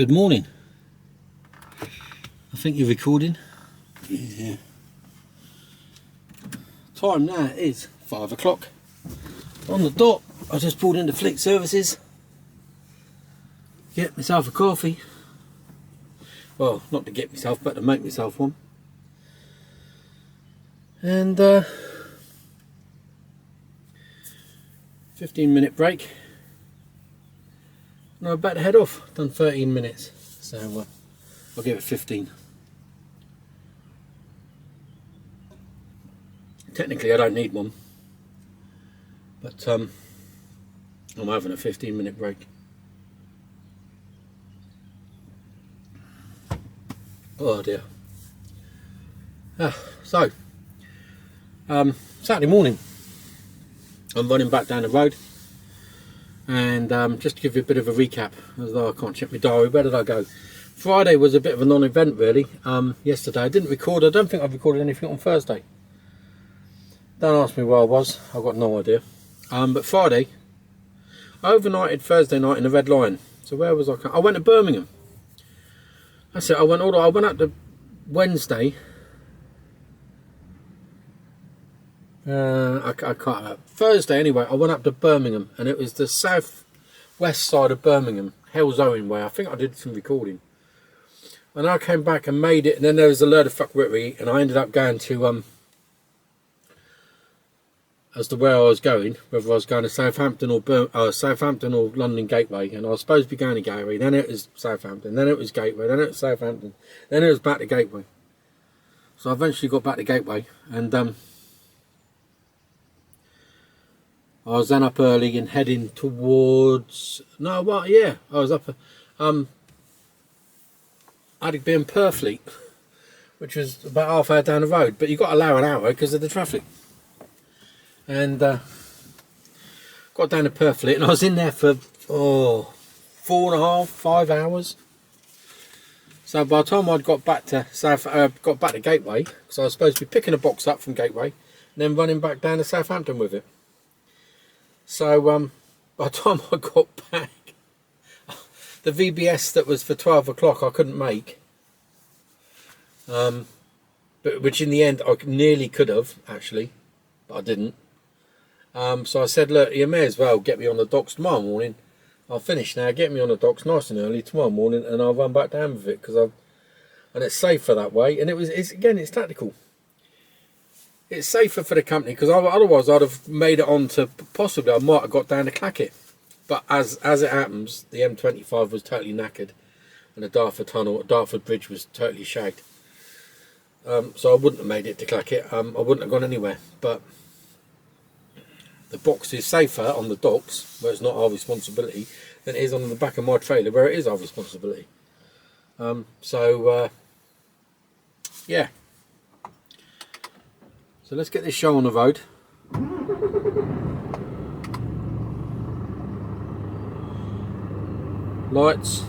Good morning. I think you're recording. Yeah. Time now is 5 o'clock. On the dot, I just pulled into Fleet Services. Get myself a coffee. Well, not to get myself, but to make myself one. And 15-minute break. And I'm about to head off. Done 13 minutes, so I'll give it 15. Technically, I don't need one, but I'm having a 15-minute break. Oh dear. So, Saturday morning, I'm running back down the road. And just to give you a bit of a recap, as though I can't check my diary, where did I go? Friday was a bit of a non-event really. Yesterday I didn't record. I don't think I've recorded anything on Thursday. Don't ask me where I was, I've got no idea. But Friday, I overnighted Thursday night in the Red Lion. So where was I? I went to Birmingham. That's it, I went up to Wednesday. I can't. Thursday anyway, I went up to Birmingham, and it was the south-west side of Birmingham, Hell's Owen way. I think I did some recording, and I came back and made it. And then there was a load of fuckwittery, and I ended up going to as to where I was going, whether I was going to Southampton or London Gateway, and I was supposed to be going to Gateway. Then it was Southampton, then it was Gateway, then it was Southampton, then it was back to Gateway. So I eventually got back to Gateway, and I was then up early and heading towards... I was up... I had to be in Purfleet, which was about half hour down the road, but you got to allow an hour because of the traffic. And got down to Purfleet, and I was in there for 4.5, 5 hours. So by the time I'd got back to Gateway, because I was supposed to be picking a box up from Gateway and then running back down to Southampton with it. So by the time I got back, the VBS that was for 12 o'clock I couldn't make, but which in the end I nearly could have actually, but I didn't. So I said, look, you may as well get me on the docks tomorrow morning. I'll finish now, get me on the docks nice and early tomorrow morning, and I'll run back down with it and it's safer that way. And it's tactical. It's safer for the company, because otherwise I'd have made it on to, possibly I might have got down to Clackett. But as it happens, the M25 was totally knackered, and the Dartford Bridge was totally shagged. So I wouldn't have made it to Clackett. I wouldn't have gone anywhere. But the box is safer on the docks, where it's not our responsibility, than it is on the back of my trailer, where it is our responsibility. Yeah. So let's get this show on the road. Lights.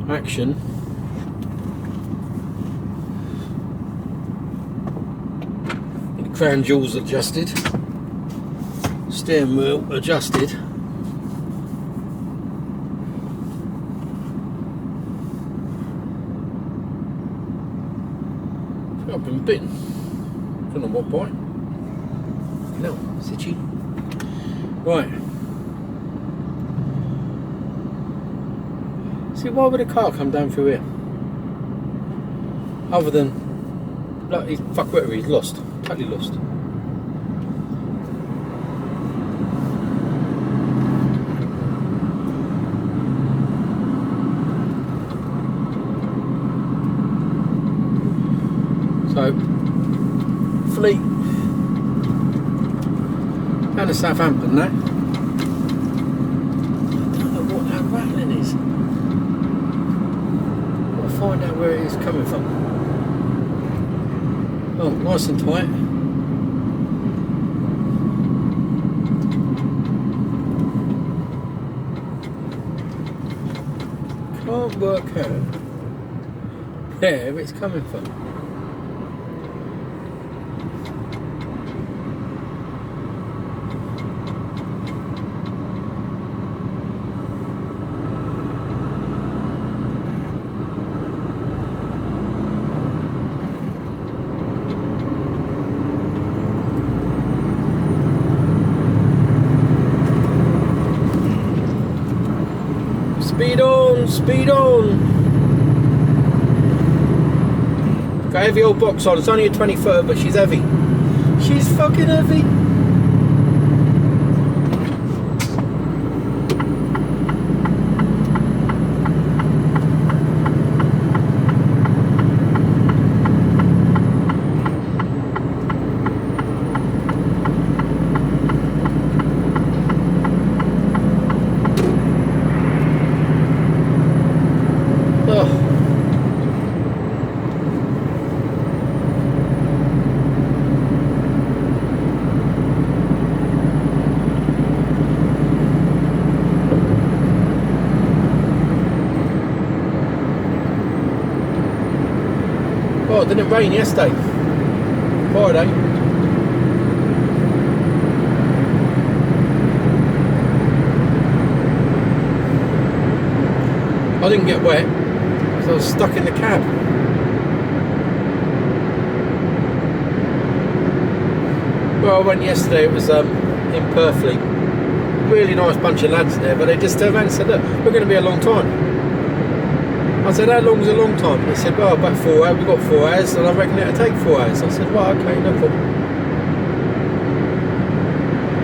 Action. Get the crown jewels adjusted. Steering wheel adjusted. I've been bitten. Don't know what bite. No, it's itchy. Right. See, why would a car come down through here? Other than, like, he's fuckwittery, he's lost. Totally lost. So, Fleet down to Southampton now. I don't know what that rattling is. I'll find out where it is coming from. Oh, nice and tight. Can't work out where it's coming from. speed on. Got a heavy old box on. It's only a 20-footer, but she's heavy. She's fucking heavy. Oh, it didn't rain yesterday. Friday. I didn't get wet because I was stuck in the cab. Well, I went yesterday, it was in Purfleet. Really nice bunch of lads there, but they just turned around and said, look, we're going to be a long time. I said, how long is a long time? They said, well, about 4 hours. We've got 4 hours, and I reckon it'll take 4 hours. I said, well, okay, no problem.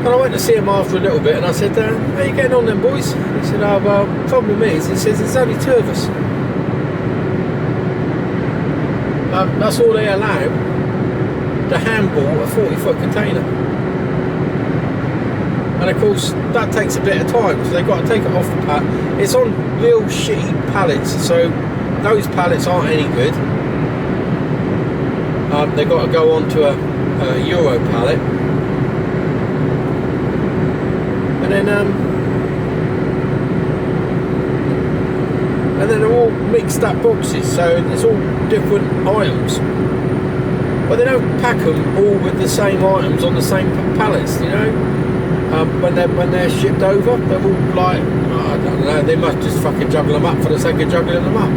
And I went to see him after a little bit, and I said, how are you getting on then, boys? He said, oh, well, the problem is, he says, there's only 2 of us. That's all they allow to handball a 40-foot container. And of course, that takes a bit of time, because they've got to take it off the pallet. It's on real shitty pallets, so those pallets aren't any good. They've got to go onto a Euro pallet. And then they're all mixed up boxes, so there's all different items. But they don't pack them all with the same items on the same pallets, you know? When they're shipped over, they're all like, I don't know, they must just fucking juggle them up for the sake of juggling them up.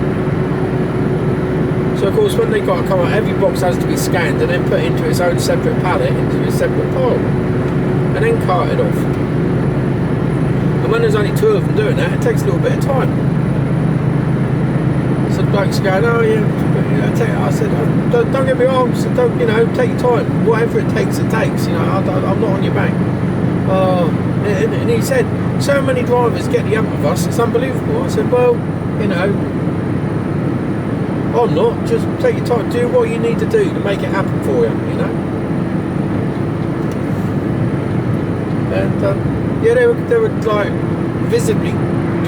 So of course, when they got to come out, every box has to be scanned and then put into its own separate pallet, into a separate pile, and then carted off. And when there's only 2 of them doing that, it takes a little bit of time. So the bloke's going, oh yeah, I said, don't get me wrong, so don't, you know, take your time, whatever it takes, you know, I'm not on your back. And he said, so many drivers get the hump of us, it's unbelievable. I said, well, you know, I'm not, just take your time, do what you need to do to make it happen for you, you know. And yeah, they were like visibly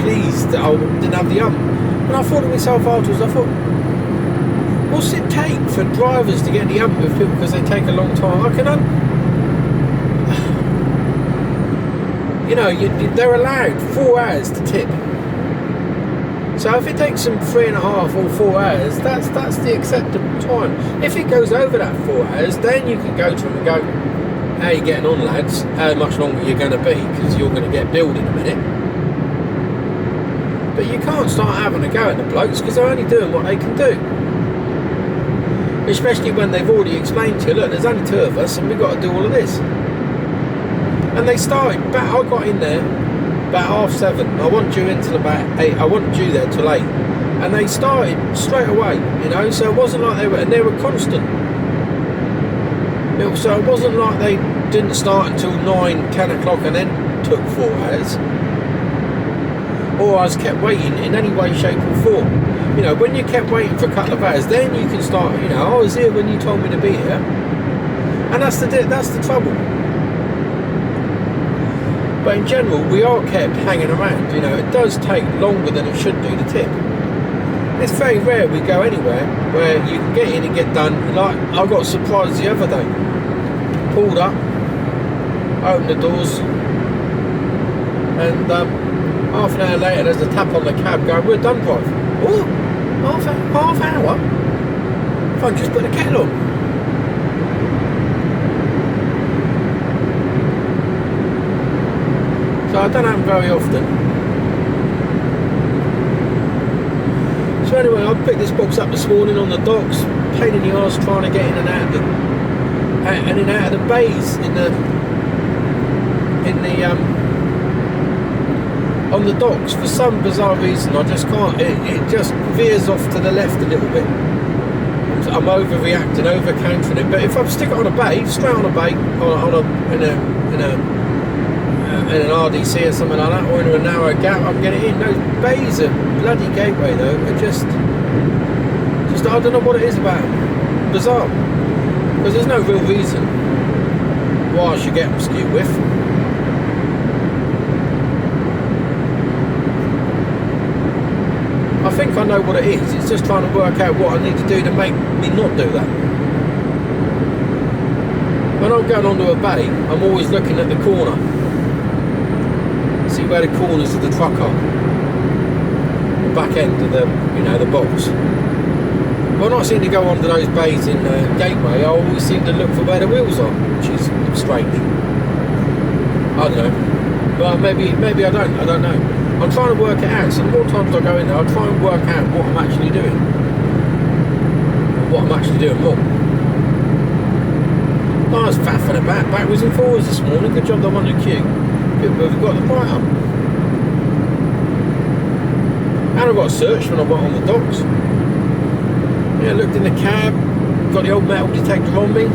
pleased that I didn't have the hump. And I thought to myself afterwards, I thought, what's it take for drivers to get the hump with people because they take a long time? I can you know, they're allowed 4 hours to tip. So if it takes them 3.5 or 4 hours, that's the acceptable time. If it goes over that 4 hours, then you can go to them and go, how are you getting on, lads? How much longer you're going to be, because you're going to get billed in a minute. But you can't start having a go at the blokes because they're only doing what they can do. Especially when they've already explained to you, look, there's only 2 of us and we've got to do all of this. And they started, I got in there about 7:30. I wasn't due in till about 8. I wasn't due there till 8. And they started straight away, you know, so it wasn't like they were constant. So it wasn't like they didn't start until 9, 10 o'clock and then took 4 hours. Or I was kept waiting in any way, shape or form. You know, when you kept waiting for a couple of hours, then you can start, you know, I was here when you told me to be here. And that's the trouble. But in general, we are kept hanging around, you know, it does take longer than it should do to tip. It's very rare we go anywhere where you can get in and get done. Like, I got surprised the other day. Pulled up, opened the doors, and half an hour later there's a tap on the cab going, we're done, drive. Oh, half hour? If I just put the kettle on. So I don't happen very often. So anyway, I picked this box up this morning on the docks. Pain in the arse trying to get in and out of the bays in the on the docks, for some bizarre reason, I just can't. It just veers off to the left a little bit. I'm overreacting, over countering it. But if I stick it on a bay, straight on a bay, in an RDC or something like that, or in a narrow gap, I can get it in. Those bays are bloody gateway though. They're just I don't know what it is about them. Bizarre. Because there's no real reason why I should get them skew with. I think I know what it is. It's just trying to work out what I need to do to make me not do that. When I'm going onto a bay, I'm always looking at the corner. See where the corners of the truck are. The back end of the box. When I seem to go onto those bays in the gateway, I always seem to look for where the wheels are, which is strange. I don't know. Well, maybe I don't know. I'm trying to work it out, so the more times I go in there, I'll try and work out what I'm actually doing. What I'm actually doing wrong. I was faffing about backwards and forwards this morning. Good job I'm on the queue. People have got the bite up. And I got searched when I went on the docks. Yeah, looked in the cab, got the old metal detector on me.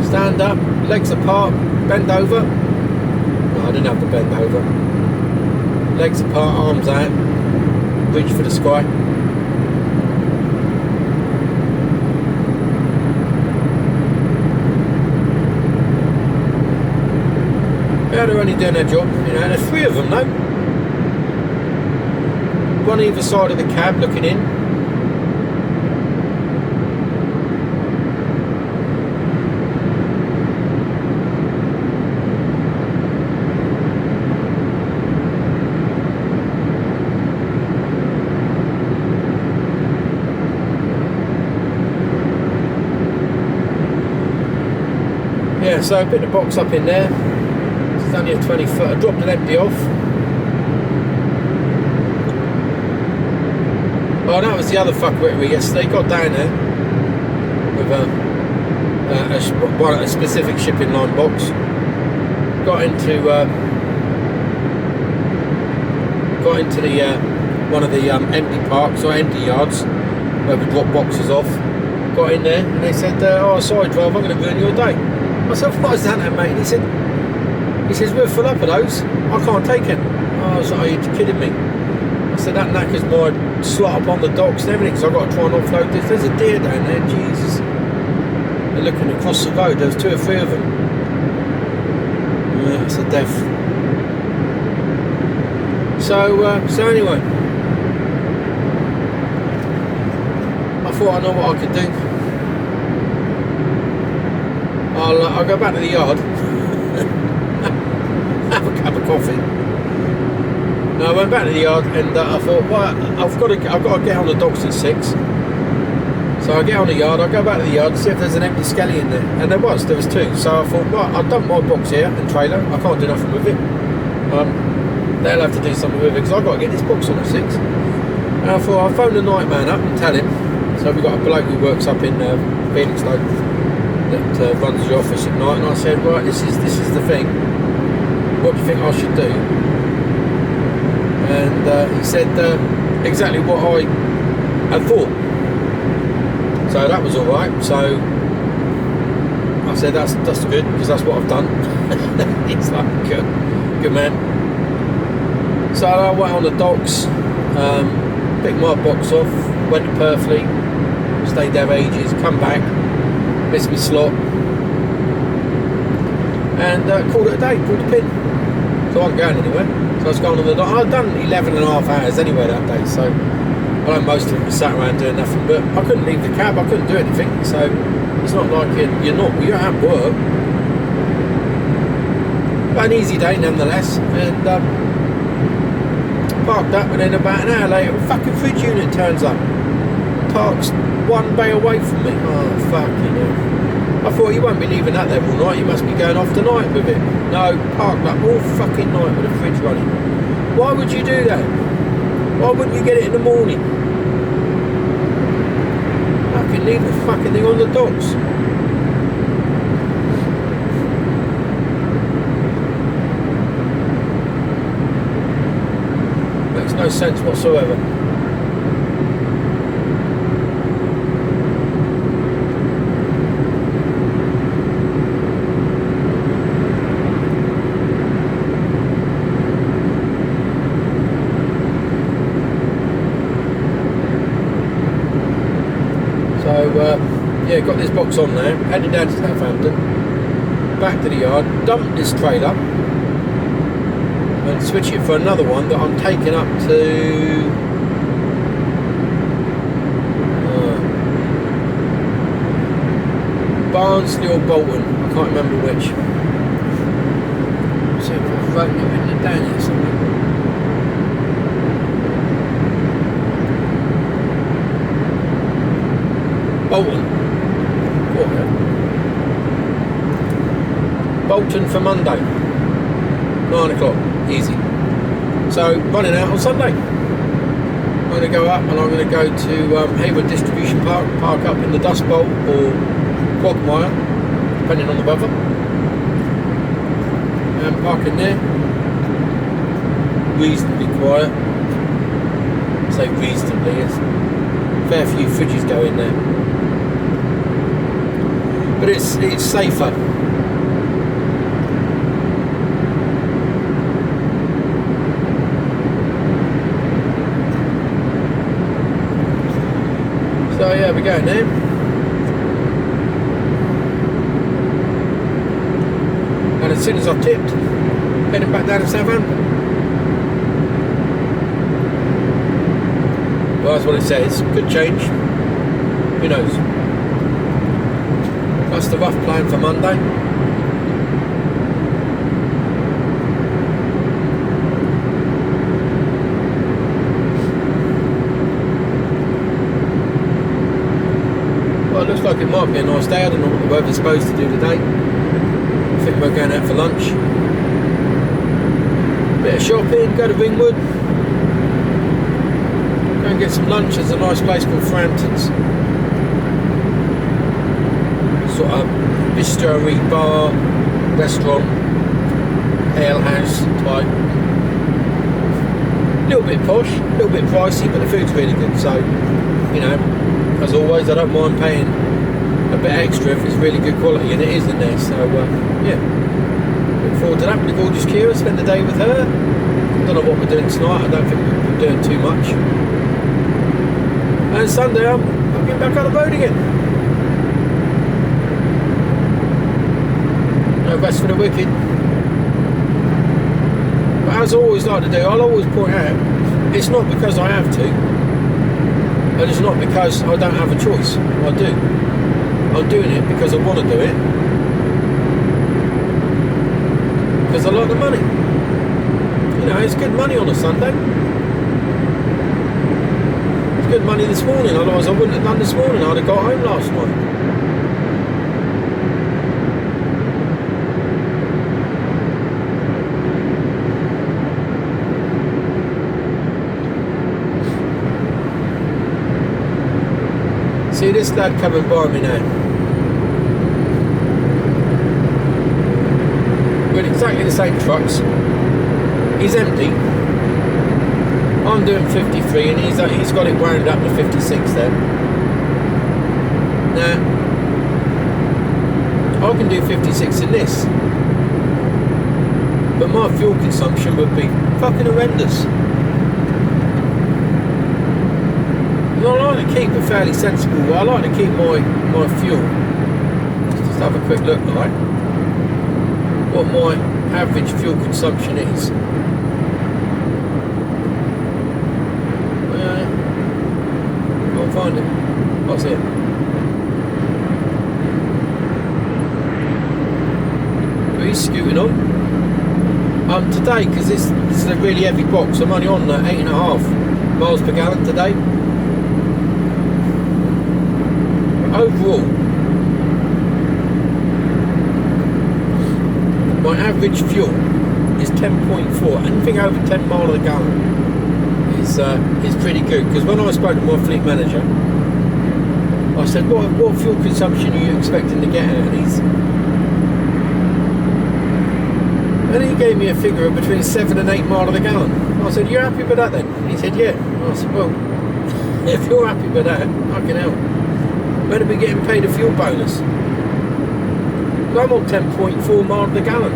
Stand up, legs apart, bend over. No, I didn't have to bend over. Legs apart, arms out, reach for the sky. Yeah, they're only doing their job, there's 3 of them though. One either side of the cab looking in. Yeah, so I put the box up in there. It's only a 20 foot. I dropped it empty off. Oh, that was the other fuckwittery yesterday. Got down there with a specific shipping line box. Got into the one of the empty parks or empty yards where we drop boxes off. Got in there and they said, "Oh, sorry, driver, I'm going to ruin your day." I said, "What is that, mate?" And he says, "We're full up of those. I can't take it." I was like, "Are you kidding me?" I said, "That knackers my slot up on the docks and everything, so I've got to try and offload this. There's a deer down there, Jesus." They're looking across the road, there's 2 or 3 of them. Yeah, it's a death. So anyway, I thought I know what I could do. I'll go back to the yard, have a cup of coffee. No, I went back to the yard and I thought, well, I've got to get on the docks at 6. So I get on the yard, I go back to the yard and see if there's an empty skelly in there. And there was 2. So I thought, well, I've dumped my box here and trailer, I can't do nothing with it. They'll have to do something with it because I've got to get this box on at 6. And I thought, I'll phone the night man up and tell him. So we've got a bloke who works up in Felixstowe that runs the office at night, and I said, right, this is the thing. What do you think I should do? And he said exactly what I had thought. So that was all right. So I said, that's good because that's what I've done. He's like, good man. So I went on the docks, picked my box off, went to Purfleet, stayed there ages, come back, missed my slot, and called it a day, pulled the pin. So I wasn't going anywhere. So I was going on the dock. I'd done 11 and a half hours anyway that day, so I know most of it was sat around doing nothing, but I couldn't leave the cab, I couldn't do anything, so it's not like you're at work. But an easy day nonetheless, and parked up, and then about an hour later, a fucking fridge unit turns up. Parks 1 bay away from me. Oh, fucking hell. I thought, you won't be leaving that there all night, you must be going off tonight with it. No, parked up all fucking night with the fridge running. Why would you do that? Why wouldn't you get it in the morning? Fucking leave the fucking thing on the docks. no sense whatsoever. Yeah, got this box on now, heading down to Southampton, back to the yard, dump this trailer and switch it for another one that I'm taking up to Barnsley or Bolton, I can't remember which. See if I've written it down here somewhere. Bolton. Bolton for Monday, 9 o'clock, easy. So running out on Sunday. I'm going to go up and I'm going to go to Hayward Distribution Park, park up in the Dust Bowl or Quagmire, depending on the weather, and park in there. Reasonably quiet. I say reasonably, it's a fair few fridges go in there, but it's safer. So yeah, we're going there. And as soon as I've tipped, heading back down to Southampton. Well, that's what it says. Could change. Who knows? That's the rough plan for Monday. Well, it looks like it might be a nice day. I don't know what the weather's supposed to do today. I think we're going out for lunch. Bit of shopping, go to Ringwood. Go and get some lunch. There's a nice place called Frampton's. Sort of bistro bar, restaurant, ale house type. A little bit posh, a little bit pricey, but the food's really good. So, you know, as always, I don't mind paying a bit extra if it's really good quality, and it is in there. So yeah, look forward to that. With the gorgeous Kira, spend the day with her. I don't know what we're doing tonight. I don't think we're doing too much. And Sunday I'm getting back on the road again. No rest for the wicked. But as I always like to do, I'll always point out, it's not because I have to, and it's not because I don't have a choice. I do. I'm doing it because I want to do it, because I like the money. You know, it's good money on a Sunday. It's good money this morning, otherwise I wouldn't have done this morning. I'd have got home last night. See this lad coming by me now. With exactly the same trucks. He's empty. I'm doing 53 and he's got it wound up to 56 there. Now, I can do 56 in this. But my fuel consumption would be fucking horrendous. I like to keep it fairly sensible. I like to keep my fuel. Let's just have a quick look, like what my average fuel consumption is. Can't find it. What's it? He's scooting on. Today, because this is a really heavy box, I'm only on 8.5 miles per gallon today. Overall, my average fuel is 10.4. Anything over 10 miles a gallon is pretty good. Because when I spoke to my fleet manager, I said, "What fuel consumption are you expecting to get out of these?" And he gave me a figure of between 7 and 8 miles to the gallon. I said, "You happy with that then?" He said, "Yeah." I said, "Well, if you're happy with that, I can help. Better be getting paid a fuel bonus. I'm on 10.4 miles to the gallon.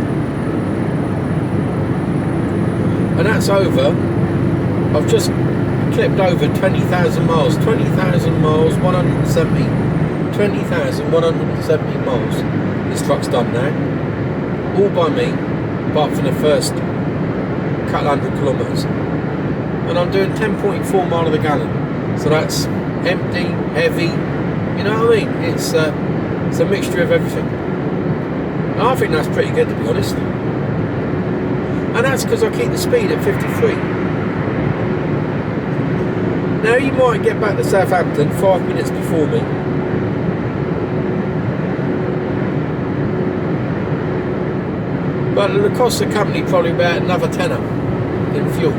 And that's over. I've just clipped over 20,000 miles. 20,000 miles, 170. 20,170 miles. This truck's done now. All by me, apart from the first couple hundred kilometres. And I'm doing 10.4 miles to the gallon. So that's empty, heavy, you know what I mean? It's a mixture of everything. And I think that's pretty good, to be honest. And that's because I keep the speed at 53. Now you might get back to Southampton 5 minutes before me. But it'll cost the company probably about another tenner in fuel,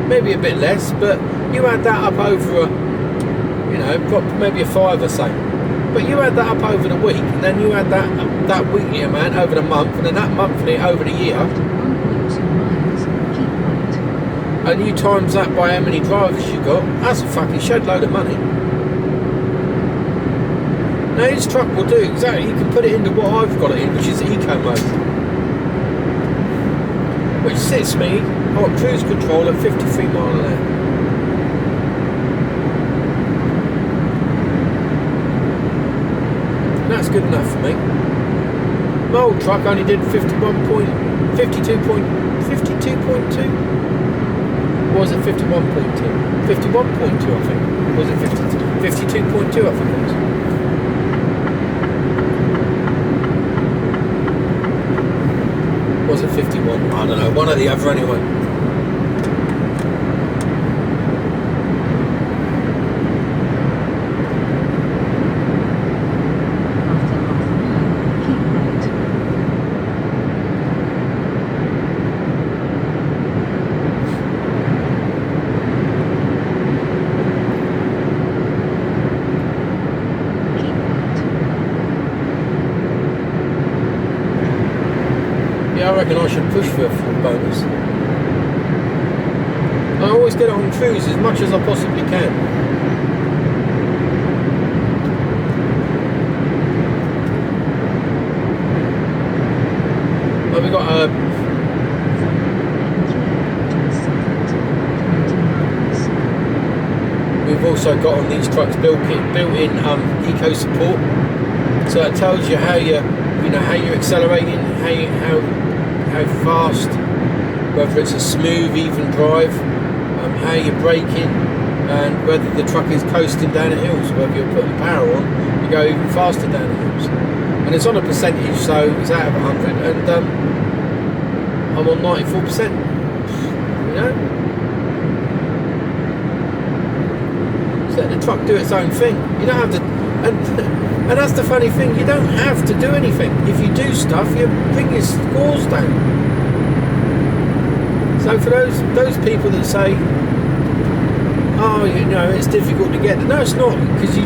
maybe a bit less, but you add that up over maybe a five or so. But you add that up over the week, and then you add that weekly amount over the month, and then that monthly over the year, and you times that by how many drivers you got. That's a fucking shed load of money. Now this truck will do exactly. You can put it into what I've got it in, which is eco mode, which sits me on cruise control at 53 miles an hour. That's good enough for me. My old truck only did 52.2. Or was it 51.2? 51.2, I think. Or was it 52? 52.2, I think it was. Was it 51? I don't know. One or the other anyway. I reckon I should push for a full bonus. I always get it on cruise as much as I possibly can. Well, we've got we've also got on these trucks built-in eco support, so it tells you how you're accelerating, how fast, whether it's a smooth, even drive, how you're braking, and whether the truck is coasting down the hills, whether you're putting power on, you go even faster down the hills. And it's on a percentage, so it's out of 100, and I'm on 94%. You know? So let the truck do its own thing. You don't have to, and that's the funny thing, you don't have to do anything. If you do stuff, you bring your scores down. So for those people that say, oh, it's difficult to get, no, it's not, because you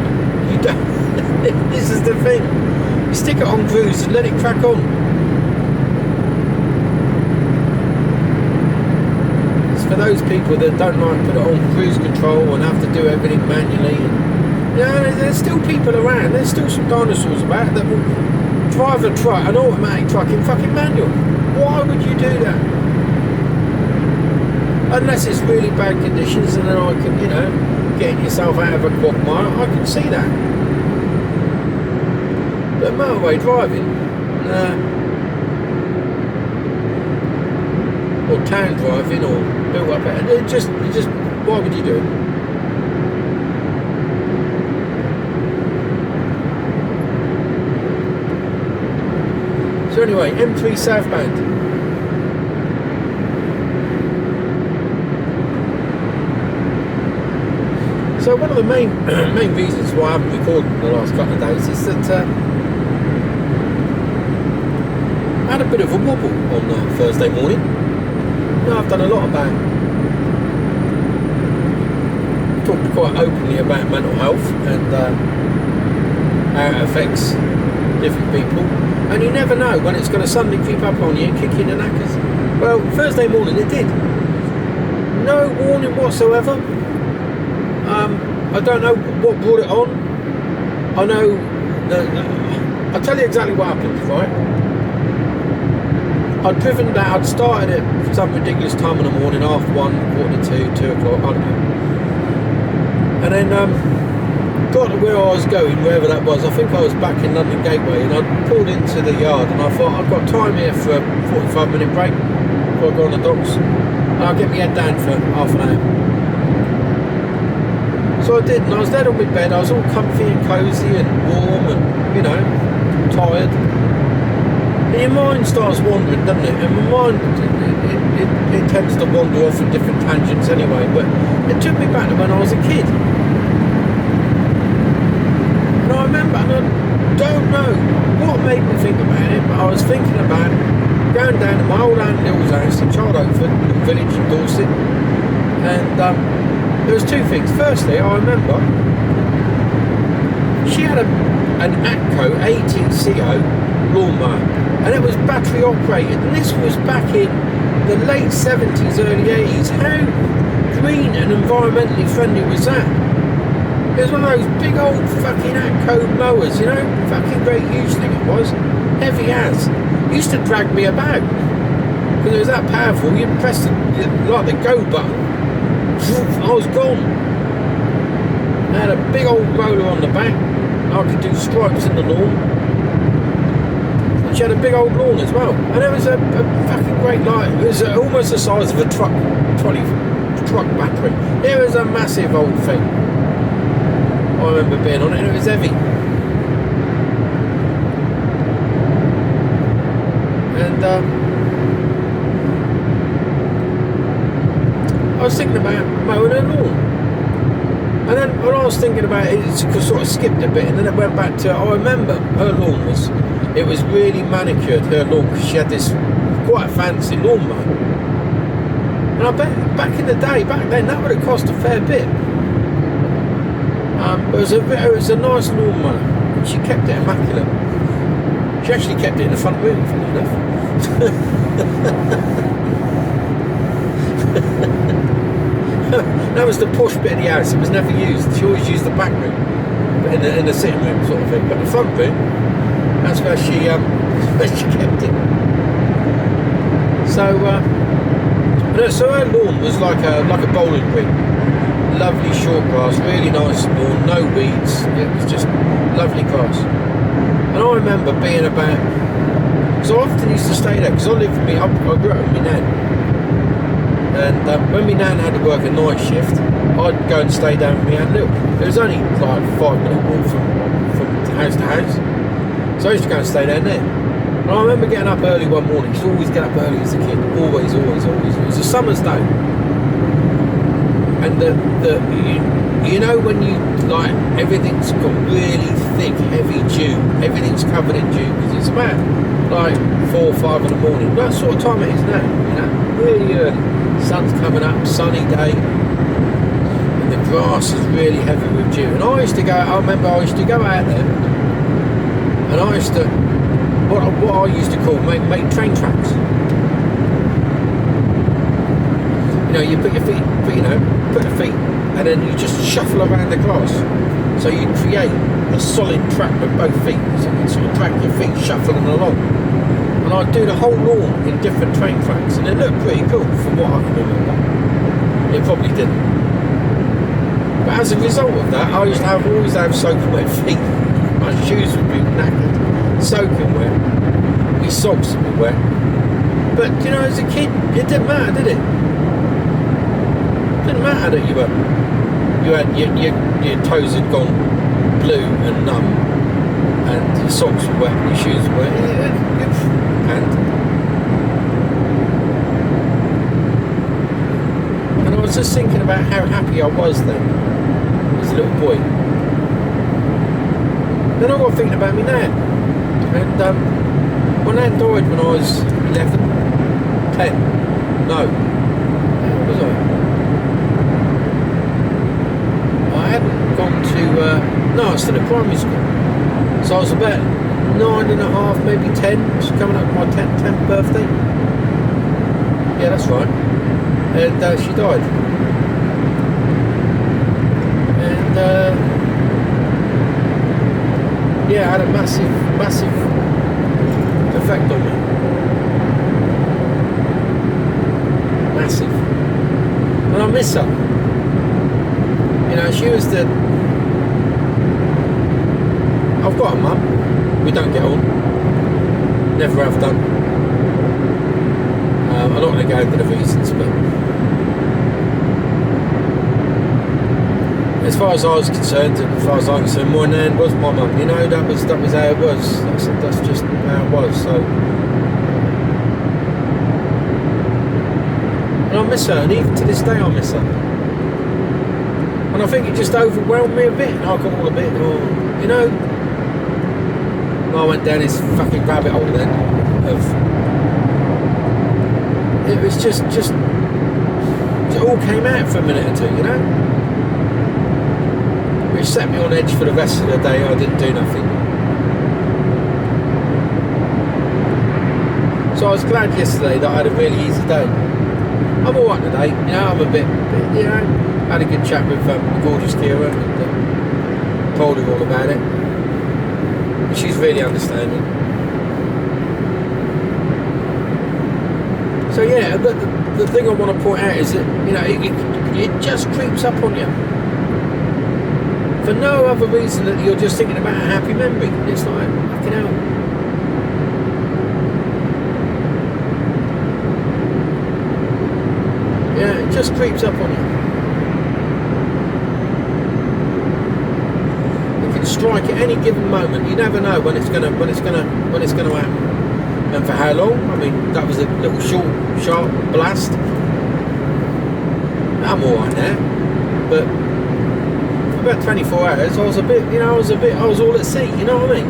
don't. This is the thing. You stick it on cruise and let it crack on. It's for those people that don't like to put it on cruise control and have to do everything manually. And, there's still people around. There's still some dinosaurs about that will drive an automatic truck in fucking manual. Why would you do that? Unless it's really bad conditions, and then I can, getting yourself out of a quagmire, I can see that. But motorway driving, or town driving, or built up, it just, why would you do it? So anyway, M3 southbound. So one of the main reasons why I haven't recorded in the last couple of days is that I had a bit of a wobble on Thursday morning. I've done a lot about, talked quite openly about mental health and how it affects different people, and you never know when it's going to suddenly creep up on you and kick you in the knackers. Well, Thursday morning it did. No warning whatsoever. I don't know what brought it on. I know that I'll tell you exactly what happened, right? I'd driven down, I'd started at some ridiculous time in the morning, 1:30, 2 o'clock, I don't know. And then got to where I was going, wherever that was. I think I was back in London Gateway, and I pulled into the yard, and I thought, I've got time here for a 45-minute break before I go on the docks, and I'll get my head down for half an hour. So I did, and I was there on my bed. I was all comfy and cosy and warm and, you know, tired. And your mind starts wandering, doesn't it? And my mind, it tends to wander off in different tangents anyway, but it took me back to when I was a kid. And I remember, and I don't know what made me think about it, but I was thinking about going down to my old Aunt Lil's house in Childholdford, a village in Dorset, and there was two things. Firstly, I remember she had an Actro ATCO lawnmower, and it was battery operated, and this was back in the late 70s, early 80s. How green and environmentally friendly was that? It was one of those big old fucking Actro mowers, you know, fucking great huge thing it was, heavy as. It used to drag me about because it was that powerful. You press like the go button, I was gone. I had a big old roller on the back. I could do stripes in the lawn. And she had a big old lawn as well. And it was a fucking great light. It was almost the size of a truck battery. It was a massive old thing. I remember being on it, and it was heavy. And I was thinking about mowing her lawn, and then when I was thinking about it, it sort of skipped a bit, and then it went back to, I remember her lawn was really manicured, her lawn, because she had this quite a fancy lawnmower, and I bet back in the day, back then, that would have cost a fair bit. But it was a nice lawnmower, and she kept it immaculate. She actually kept it in the front room, funny enough. That was the posh bit of the house. It was never used. She always used the back room, but in the sitting room sort of thing. But the front room, that's where she kept it. So her lawn was like a bowling green. Lovely short grass, really nice lawn, no weeds. It was just lovely grass. And I remember being about, because I often used to stay there, because I grew up with my nan. And when my nan had to work a night shift, I'd go and stay down with my Aunt Lil. It was only like 5-minute walk from house to house. So I used to go and stay down there. And I remember getting up early one morning. I used to always get up early as a kid. Always. It was a summer's day. And you know when you, like, everything's got really thick, heavy dew. Everything's covered in dew, because it's about like 4 or 5 in the morning. That sort of time it is now, you know, really early. Sun's coming up, sunny day, and the grass is really heavy with dew. And I remember I used to go out there, and I used to, what I used to call make train tracks. You know, you put the feet, and then you just shuffle around the grass. So you create a solid track with both feet, so you sort of drag your feet shuffling along. And I'd do the whole lawn in different train tracks, and it looked pretty cool from what I can remember. It probably didn't. But as a result of that, I used to always have soaking wet feet. My shoes would be knackered, soaking wet. My socks would be wet. But, you know, as a kid, it didn't matter, did it? It didn't matter that your toes had gone blue and numb, and your socks were wet, and your shoes were wet. And I was just thinking about how happy I was then, as a little boy. Then I got thinking about my nan, and my nan died when I was 11, 10, no, how was I? I hadn't gone to, no, I was still at primary school, so I was about 9.5, maybe 10. She's coming up to my 10th birthday. Yeah, that's right. And she died. And yeah, it had a massive effect on me. Massive. And I miss her. You know, she was the... I've got a mum. We don't get on. Never have done. I'm not going to go into the reasons, but as far as I was concerned, and as far as I'm concerned, my nan was my mum. You know, that was how it was. That's just how it was. So, and I miss her, and even to this day, I miss her. And I think it just overwhelmed me a bit, and I got all a bit, you know. I went down this fucking rabbit hole then of it was just it all came out for a minute or two, you know, which set me on edge for the rest of the day. I didn't do nothing, so I was glad yesterday that I had a really easy day. I'm alright today, you know. I'm a bit, you know, I had a good chat with the gorgeous Kira and told her all about it. She's really understanding. So yeah, but the thing I want to point out is that, you know, it just creeps up on you for no other reason that you're just thinking about a happy memory. It's like, fucking hell. Yeah, it just creeps up on you. Strike at any given moment. You never know when it's gonna happen, and for how long. I mean, that was a little sharp blast. I'm alright now, but for about 24 hours I was a bit, you know, I was all at sea, you know what I mean?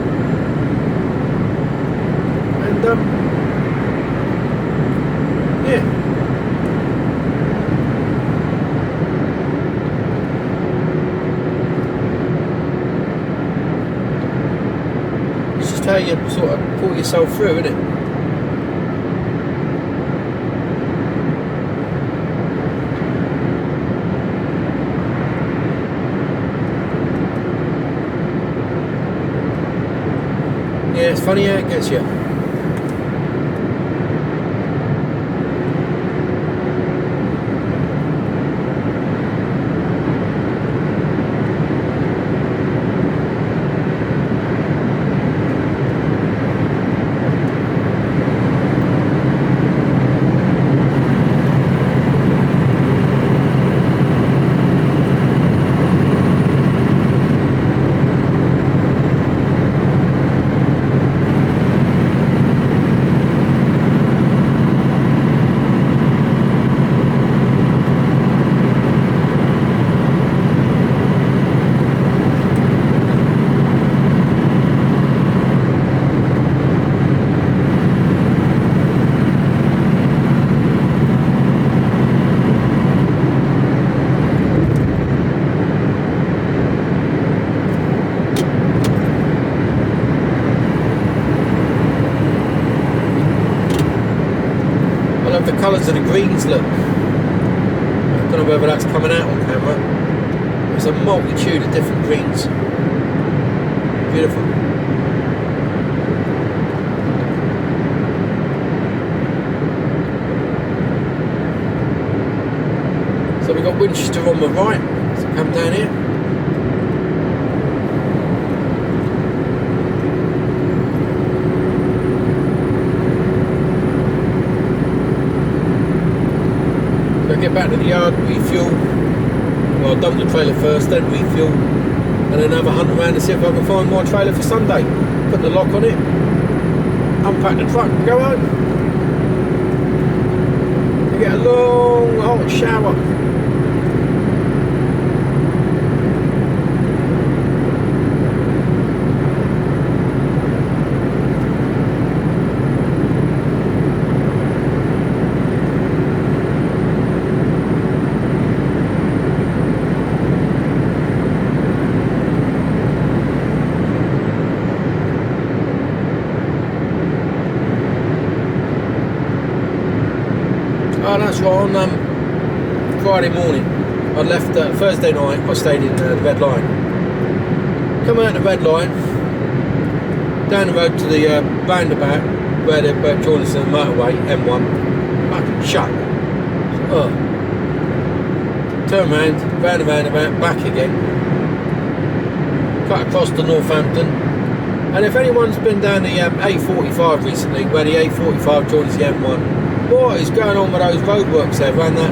And yeah. How you sort of pull yourself through, isn't it? Yeah, it's funny how it gets you. The colours of the greens, look. I don't know whether that's coming out on camera. There's a multitude of different greens. Beautiful. So we've got Winchester on the right. So come down here. Get back to the yard, refuel. Well, I'll dump the trailer first, then refuel, and then have a hunt around to see if I can find my trailer for Sunday. Put the lock on it, unpack the truck, and go home. You get a long hot shower. that's right. On Friday morning, I left Thursday night. I stayed in the Red Line. Come out the Red Line, down the road to the roundabout where they're joining us on the motorway, M1. Fucking shut. Turn round, round the roundabout, back again. Cut across to Northampton. And if anyone's been down the A45 recently, where the A45 joins the M1, what is going on with those roadworks there around that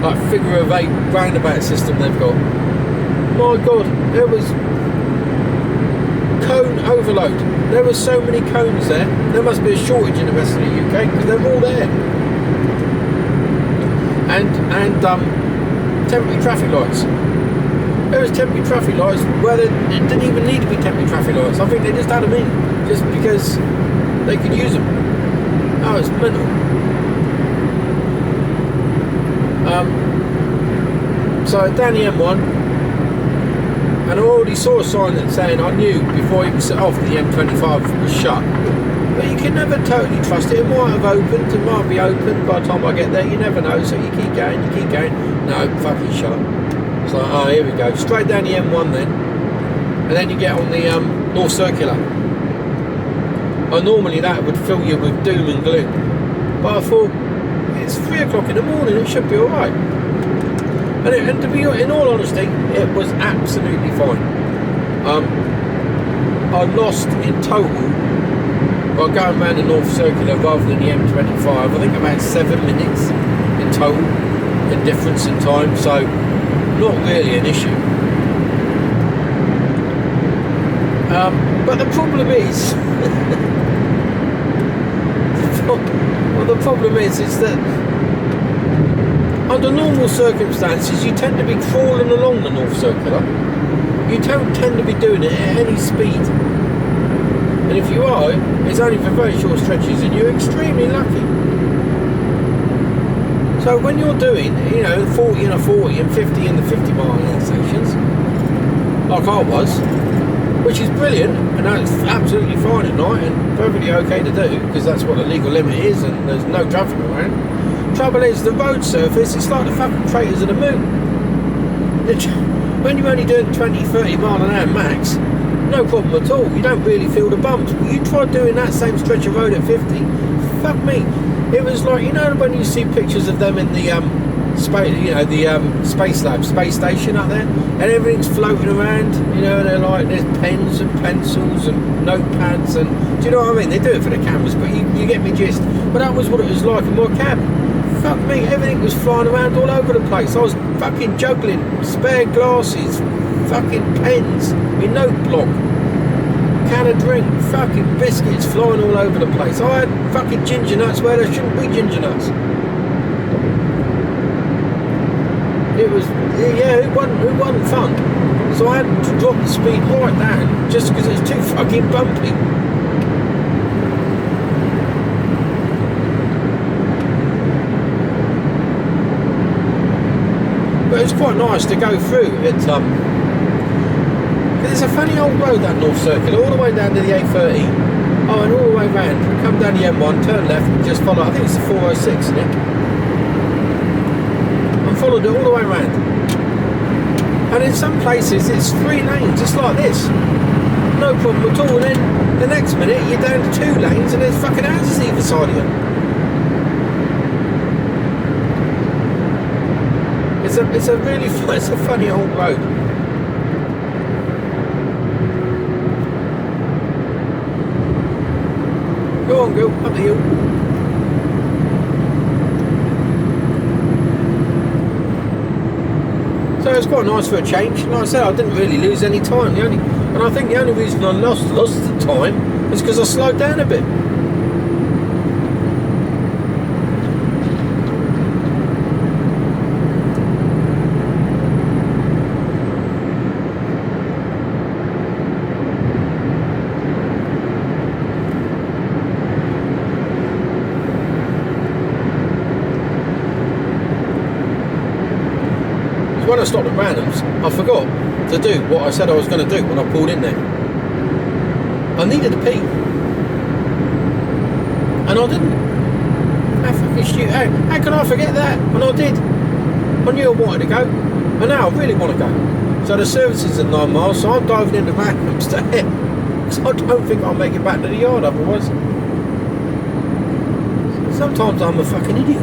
like figure of 8 roundabout system they've got? My God, there was cone overload. There were so many cones there. There must be a shortage in the rest of the UK because they're all there. And temporary traffic lights. There was temporary traffic lights where it didn't even need to be temporary traffic lights. I think they just had them in just because they could use them. Oh, it's mental. So down the M1, and I already saw a sign that saying I knew before I even set off that the M25 was shut. But you can never totally trust it. It might have opened, it might be open by the time I get there. You never know. So you keep going, you keep going. No, fucking shut. It's like, oh, here we go. Straight down the M1 then. And then you get on the North Circular. Oh, normally that would fill you with doom and gloom. But I thought, it's 3 o'clock in the morning, it should be alright. And to be, in all honesty, it was absolutely fine. I lost in total, by going around the North Circular rather than the M25, I think about 7 minutes in total, in difference in time, so not really an issue. But the problem is, the problem is that under normal circumstances you tend to be crawling along the North Circular. You don't tend to be doing it at any speed. And if you are, it's only for very short stretches and you're extremely lucky. So when you're doing, 40 and a 40 and 50 in the 50 mile intersections, like I was, which is brilliant, and that's absolutely fine at night and perfectly okay to do, because that's what the legal limit is and there's no traffic around. Trouble is, the road surface, it's like the fucking craters of the moon. When you're only doing 20-30 mile an hour max, no problem at all. You don't really feel the bumps. But you try doing that same stretch of road at 50, fuck me. It was like, when you see pictures of them in the Space Lab, space station up there, and everything's floating around, and they're like, there's pens and pencils and notepads, and do you know what I mean? They do it for the cameras, but you get me gist. But that was what it was like in my cab. Fuck me, everything was flying around all over the place. I was fucking juggling spare glasses, fucking pens, my note block, can of drink, fucking biscuits flying all over the place. I had fucking ginger nuts where there shouldn't be ginger nuts. It was, it wasn't fun. So I had to drop the speed right down just because it's too fucking bumpy. But it's quite nice to go through. It's a funny old road, that North Circular, all the way down to the A30. Oh, and all the way round. Come down the M1, turn left, and just follow. I think it's the 406, isn't it? And followed it all the way round. And in some places, it's 3 lanes, just like this. No problem at all. And then the next minute, you're down to 2 lanes, and there's fucking houses either side of you. It's a really it's a funny old road. Go on, go up the hill. So it's quite nice for a change. Like I said, I didn't really lose any time. And I think the only reason I lost the time is because I slowed down a bit. When I stopped at Randoms, I forgot to do what I said I was going to do when I pulled in there. I needed a pee. And I didn't. How fucking missed you. How can I forget that? And I did. I knew I wanted to go, and now I really want to go. So the service is at 9 miles, so I'm diving into Hampstead because I don't think I'll make it back to the yard otherwise. Sometimes I'm a fucking idiot.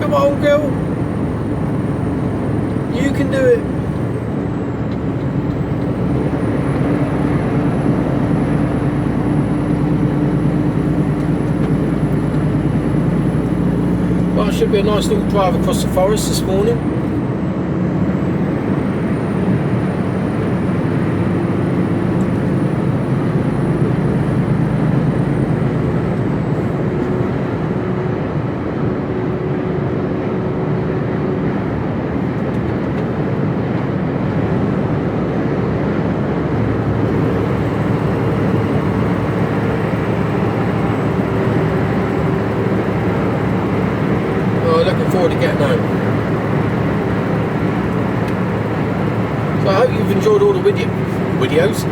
Come on, girl. You can do it. Well, it should be a nice little drive across the forest this morning. To getting home. So I hope you've enjoyed all the videos.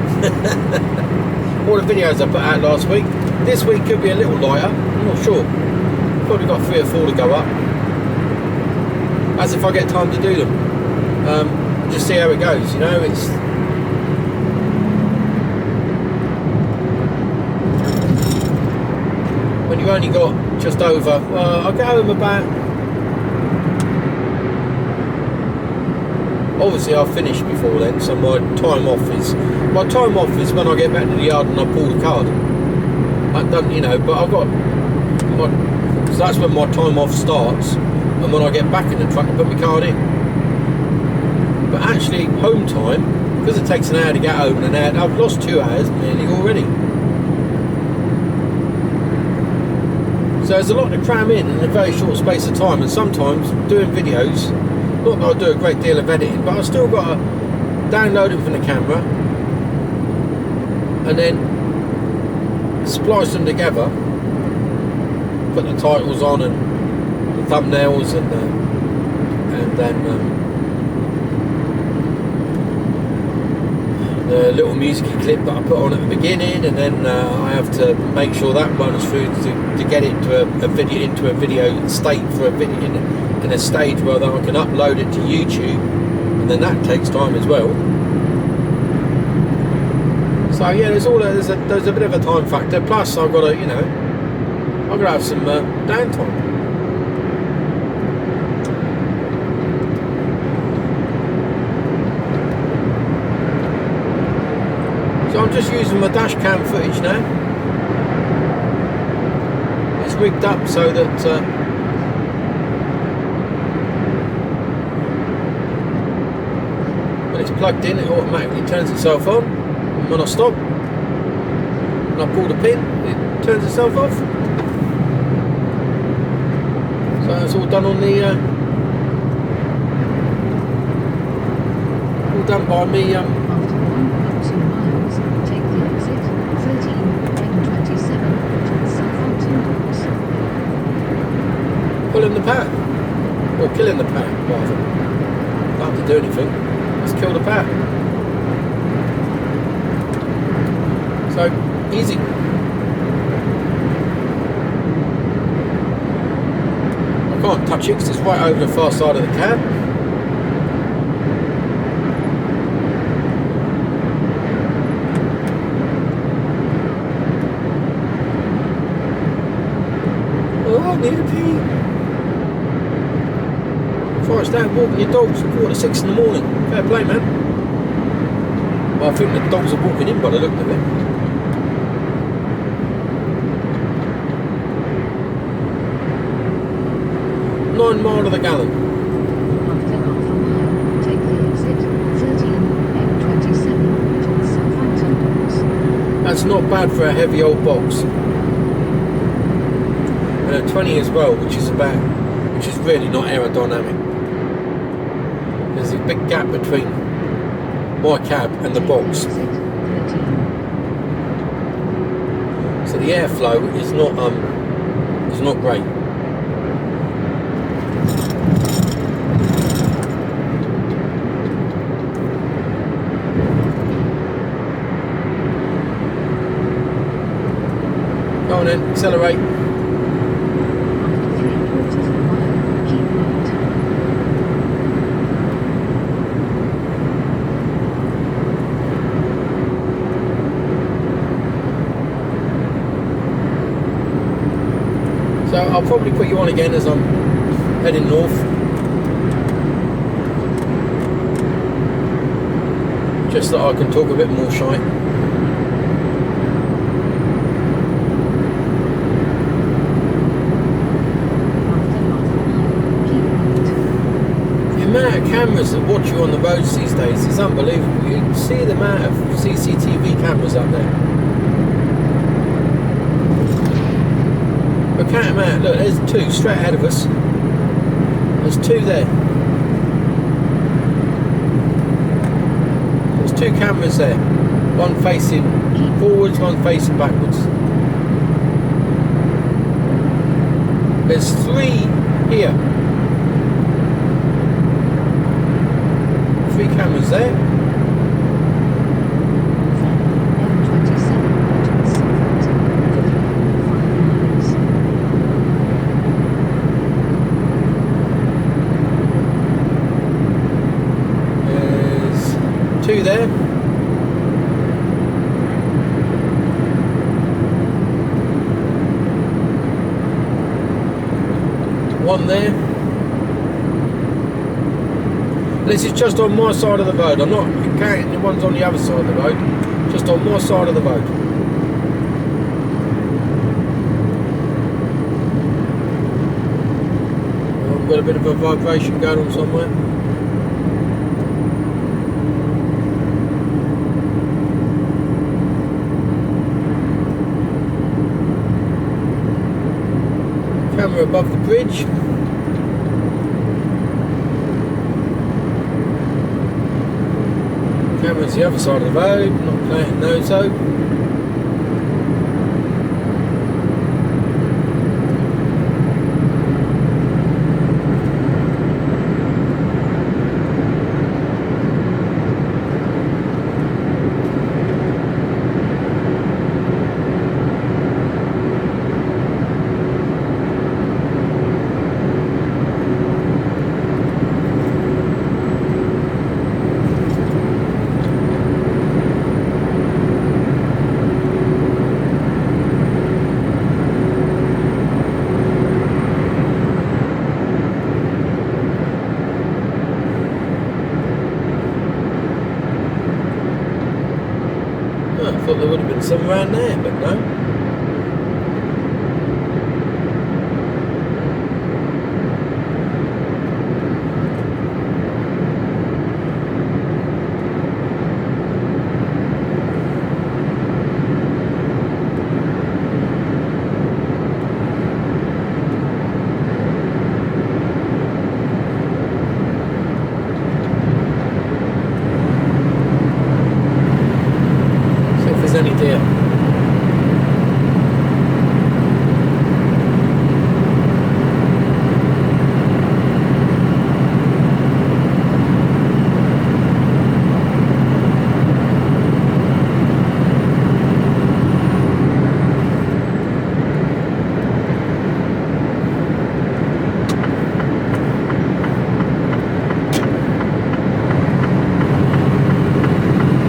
All the videos I put out last week. This week could be a little lighter, I'm not sure. Probably got 3 or 4 to go up. As if I get time to do them. Just see how it goes, you know. It's when you only got just over, I get home about, obviously I'll finish before then, so my time off is when I get back to the yard and I pull the card. I don't, you know, but I've got so that's when my time off starts, and when I get back in the truck I put my card in. But actually home time, because it takes an hour to get home and an hour, I've lost 2 hours nearly already. So there's a lot to cram in a very short space of time, and sometimes doing videos, not that I do a great deal of editing, but I've still got to download it from the camera and then splice them together, put the titles on and the thumbnails and then the little music clip that I put on at the beginning, and then I have to make sure that runs through to get it to a video state for a video in a stage where I can upload it to YouTube, and then that takes time as well. So yeah, there's a bit of a time factor. Plus I've got to, you know, I've got to have some downtime. So I'm just using my dash cam footage now. It's rigged up so that when it's plugged in, it automatically turns itself on. And when I stop and I pull the pin, it turns itself off. So it's all done on the all done by me. Pulling the pack, or killing the pack rather. Don't have to do anything, let's kill the pack. So, easy. I can't touch it because it's right over the far side of the cab. Oh, I need a pee. Before I start walking your dogs at 6:15 in the morning. Fair play, man. Well, I think the dogs are walking in by the look of it. $9 miles to the gallon. Take the exit 13M27 to Southampton. That's not bad for a heavy old box. And a 20 as well, which is really not aerodynamic. There's a big gap between my cab and the box, so the airflow is not great. then, accelerate. After 3/4 of a mile, keep right. So I'll probably put you on again as I'm heading north. Just that I can talk a bit more shite. After 1/2 mile, keep right. The amount of cameras that watch you on the roads these days is unbelievable. You can see the amount of CCTV cameras up there. But count them out. Look, there's 2 straight ahead of us. There's 2 there. There's 2 cameras there. One facing forwards, one facing backwards. There's 3 here. 3 cameras there. Then M27 towards Southampton, 15 miles. There's 2 there. One there. This is just on my side of the road. I'm not counting the ones on the other side of the road. Just on my side of the road. I've got a bit of a vibration going on somewhere. Camera above the bridge. Camera's the other side of the road, not playing those though. Oh, I thought there would have been some around there, but no. See if there's any deer.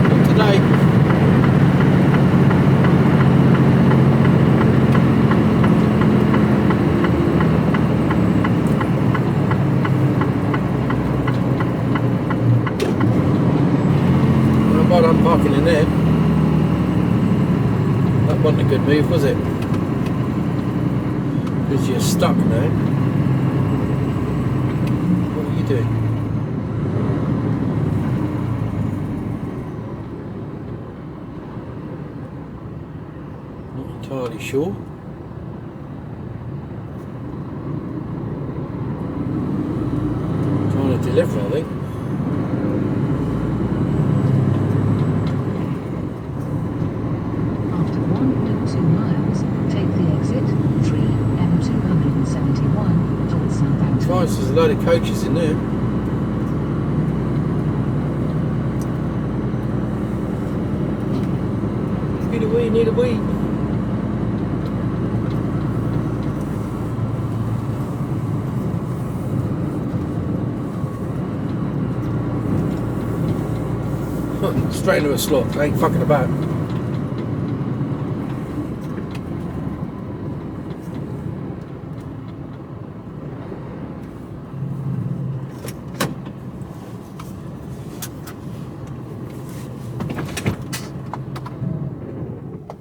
Not today. Not bad I'm parking in there. That wasn't a good move, was it? Because you're stuck now. What are you doing? Not entirely sure. Trying to deliver, I think. After 1.2 miles, take the exit 3M271 towards Southampton. Christ, there's a load of coaches in there. Need a wee, need a wee. Straight into a slot. I ain't fucking about.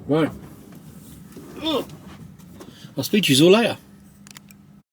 Right. I'll speak to you all later.